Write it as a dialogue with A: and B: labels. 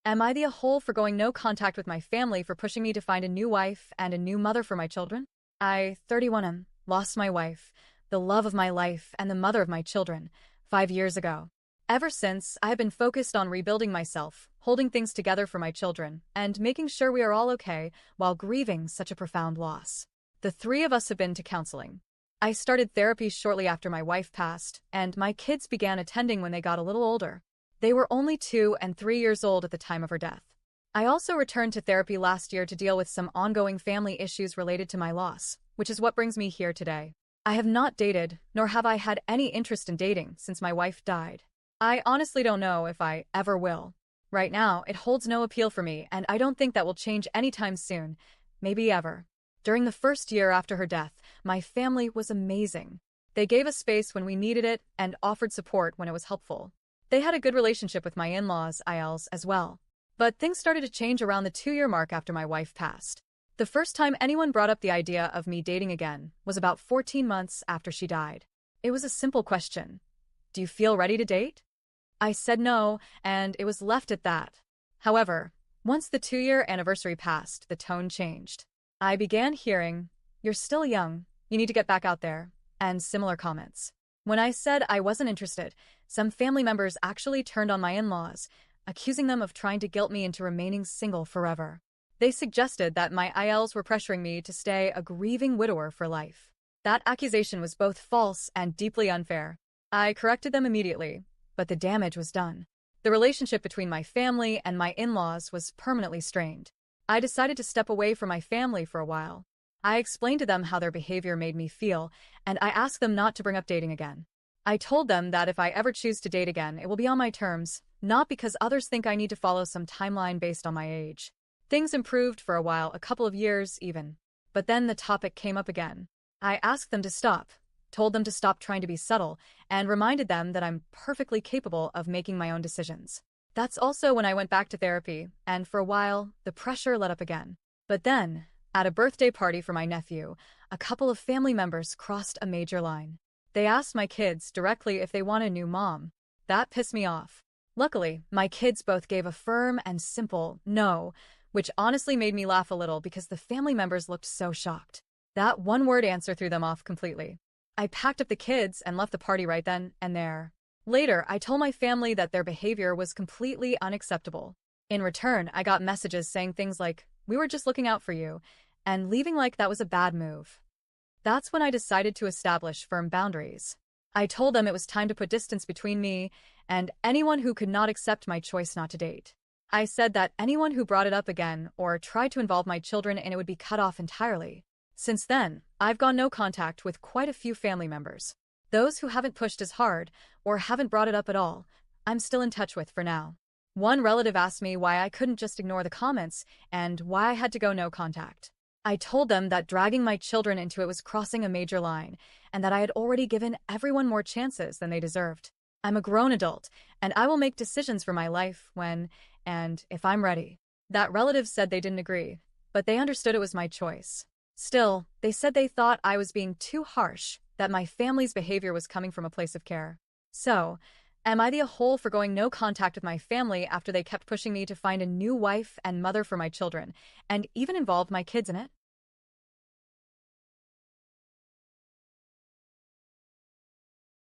A: Am I the a-hole for going no contact with my family for pushing me to find a new wife and a new mother for my children? I, 31, lost my wife, the love of my life and the mother of my children, 5 years ago. Ever since, I have been focused on rebuilding myself, holding things together for my children, and making sure we are all okay while grieving such a profound loss. The three of us have been to counseling. I started therapy shortly after my wife passed, and my kids began attending when they got a little older. They were only 2 and 3 years old at the time of her death. I also returned to therapy last year to deal with some ongoing family issues related to my loss, which is what brings me here today. I have not dated, nor have I had any interest in dating since my wife died. I honestly don't know if I ever will. Right now, it holds no appeal for me, and I don't think that will change anytime soon, maybe ever. During the first year after her death, my family was amazing. They gave us space when we needed it and offered support when it was helpful. They had a good relationship with my in-laws, ILs, as well. But things started to change around the 2-year mark after my wife passed. The first time anyone brought up the idea of me dating again was about 14 months after she died. It was a simple question. Do you feel ready to date? I said no, and it was left at that. However, once the 2-year anniversary passed, the tone changed. I began hearing, "You're still young, you need to get back out there," and similar comments. When I said I wasn't interested, some family members actually turned on my in-laws, accusing them of trying to guilt me into remaining single forever. They suggested that my ILs were pressuring me to stay a grieving widower for life. That accusation was both false and deeply unfair. I corrected them immediately, but the damage was done. The relationship between my family and my in-laws was permanently strained. I decided to step away from my family for a while. I explained to them how their behavior made me feel, and I asked them not to bring up dating again. I told them that if I ever choose to date again, it will be on my terms, not because others think I need to follow some timeline based on my age. Things improved for a while, a couple of years even. But then the topic came up again. I asked them to stop, told them to stop trying to be subtle, and reminded them that I'm perfectly capable of making my own decisions. That's also when I went back to therapy, and for a while, the pressure let up again. But then, at a birthday party for my nephew, a couple of family members crossed a major line. They asked my kids directly if they want a new mom. That pissed me off. Luckily, my kids both gave a firm and simple no, which honestly made me laugh a little because the family members looked so shocked. That one-word answer threw them off completely. I packed up the kids and left the party right then and there. Later, I told my family that their behavior was completely unacceptable. In return, I got messages saying things like, "We were just looking out for you," and leaving like that was a bad move. That's when I decided to establish firm boundaries. I told them it was time to put distance between me and anyone who could not accept my choice not to date. I said that anyone who brought it up again or tried to involve my children in it would be cut off entirely. Since then, I've gone no contact with quite a few family members. Those who haven't pushed as hard or haven't brought it up at all, I'm still in touch with for now. One relative asked me why I couldn't just ignore the comments and why I had to go no contact. I told them that dragging my children into it was crossing a major line and that I had already given everyone more chances than they deserved. I'm a grown adult, and I will make decisions for my life when and if I'm ready. That relative said they didn't agree, but they understood it was my choice. Still, they said they thought I was being too harsh, that my family's behavior was coming from a place of care. So, am I the a-hole for going no contact with my family after they kept pushing me to find a new wife and mother for my children, and even involved my kids in it?